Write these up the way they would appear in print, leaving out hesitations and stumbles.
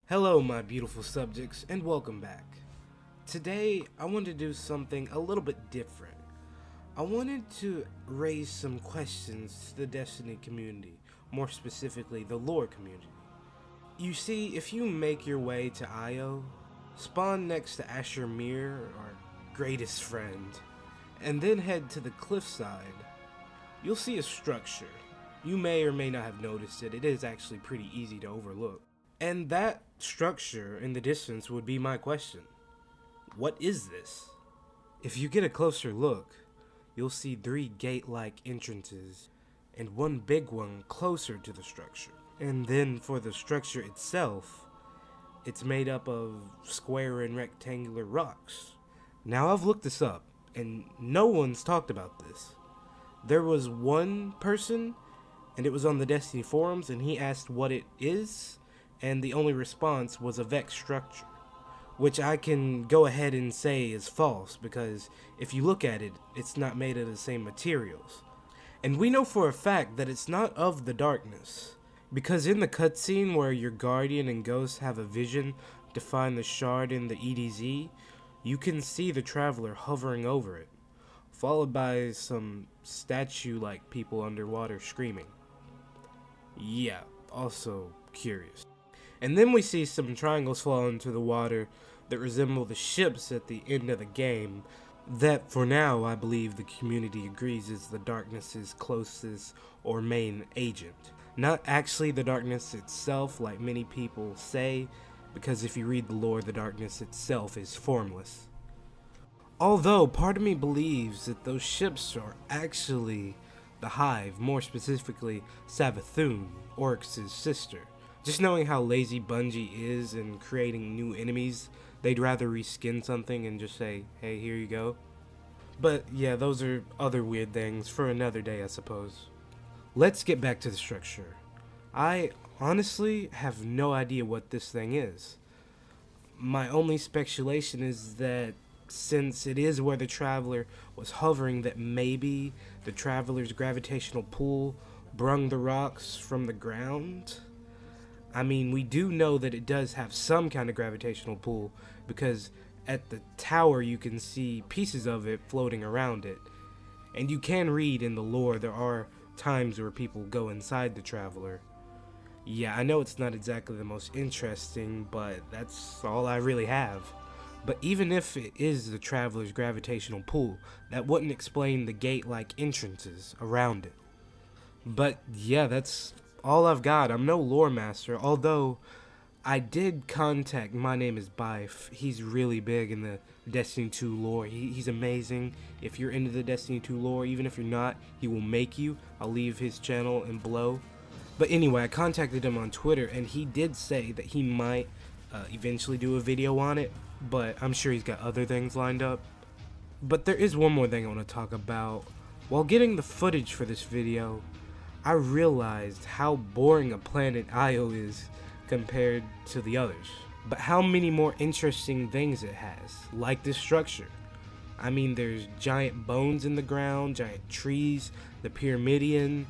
Hello, my beautiful subjects, and welcome back. Today, I wanted to do something a little bit different. I wanted to raise some questions to the Destiny community, more specifically, the lore community. You see, if you make your way to Io, spawn next to Asher Mir, our greatest friend, and then head to the cliffside, you'll see a structure. You may or may not have noticed it is actually pretty easy to overlook. And that structure in the distance would be my question. What is this? If you get a closer look, you'll see 3 gate-like entrances and one big one closer to the structure. And then for the structure itself, it's made up of square and rectangular rocks. Now I've looked this up and no one's talked about this. There was one person and it was on the Destiny forums and he asked what it is, and the only response was a Vex structure, which I can go ahead and say is false because if you look at it, it's not made of the same materials. And we know for a fact that it's not of the darkness, because in the cutscene where your Guardian and Ghost have a vision to find the shard in the EDZ, you can see the Traveler hovering over it, followed by some statue-like people underwater screaming. Yeah, also curious. And then we see some triangles fall into the water that resemble the ships at the end of the game that for now I believe the community agrees is the darkness's closest or main agent. Not actually the darkness itself like many people say, because if you read the lore, the darkness itself is formless. Although part of me believes that those ships are actually the Hive, more specifically Savathun, Oryx's sister. Just knowing how lazy Bungie is in creating new enemies, they'd rather reskin something and just say, hey, here you go. But yeah, those are other weird things for another day, I suppose. Let's get back to the structure. I honestly have no idea what this thing is. My only speculation is that since it is where the Traveler was hovering, that maybe the Traveler's gravitational pull brung the rocks from the ground. I mean, we do know that it does have some kind of gravitational pull because at the tower you can see pieces of it floating around it. And you can read in the lore there are times where people go inside the Traveler. Yeah, I know it's not exactly the most interesting, but that's all I really have. But even if it is the Traveler's gravitational pull, that wouldn't explain the gate-like entrances around it. But yeah, that's all I've got. I'm no lore master, although I did contact My Name is Bife. He's really big in the Destiny 2 lore. He's amazing. If you're into the Destiny 2 lore, even if you're not, he will make you. I'll leave his channel in below. But anyway, I contacted him on Twitter, and he did say that he might eventually do a video on it, but I'm sure he's got other things lined up. But there is one more thing I want to talk about. While getting the footage for this video, I realized how boring a planet Io is compared to the others. But how many more interesting things it has, like this structure. I mean, there's giant bones in the ground, giant trees, the Pyramidion.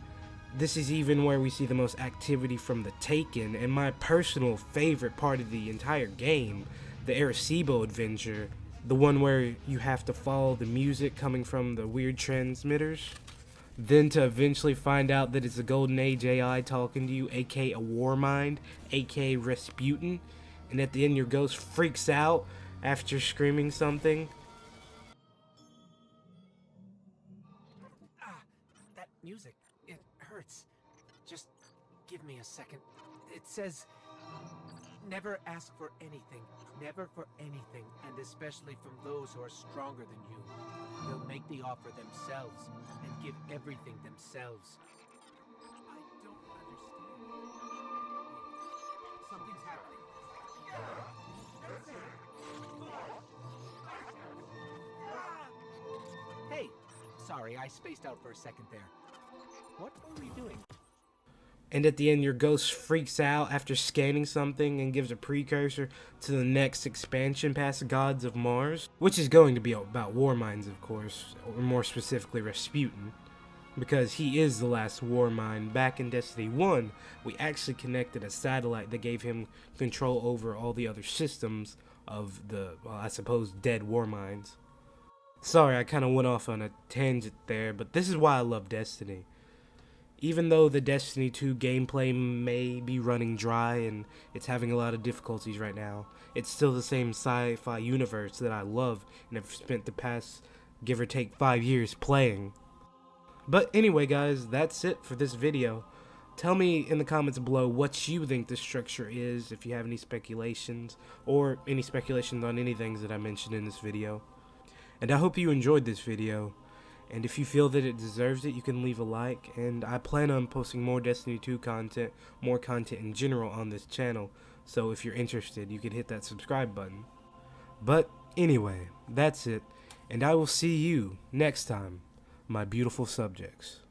This is even where we see the most activity from the Taken, and my personal favorite part of the entire game, the Arecibo adventure, the one where you have to follow the music coming from the weird transmitters. Then to eventually find out that it's a Golden Age AI talking to you, aka a Warmind, aka Rasputin, and at the end your ghost freaks out after screaming something. That music, it hurts. Just give me a second. It says, never ask for anything, never for anything, and especially from those who are stronger than you. They'll make the offer themselves and give everything themselves. I don't understand. Something's happening. Hey, sorry, I spaced out for a second there. What are we doing? And at the end your ghost freaks out after scanning something and gives a precursor to the next expansion past Gods of Mars, which is going to be about Warminds, of course, or more specifically Rasputin. because he is the last war mine. Back in Destiny 1, we actually connected a satellite that gave him control over all the other systems of the, well, I suppose, dead war mines. Sorry, I kind of went off on a tangent there, but this is why I love Destiny. Even though the Destiny 2 gameplay may be running dry and it's having a lot of difficulties right now, it's still the same sci-fi universe that I love and have spent the past, give or take, 5 years playing. But anyway guys, that's it for this video. Tell me in the comments below what you think the structure is, if you have any speculations, or any speculations on any things that I mentioned in this video. And I hope you enjoyed this video. And if you feel that it deserves it, you can leave a like, and I plan on posting more Destiny 2 content, more content in general on this channel, so if you're interested, you can hit that subscribe button. But anyway, that's it, and I will see you next time, my beautiful subjects.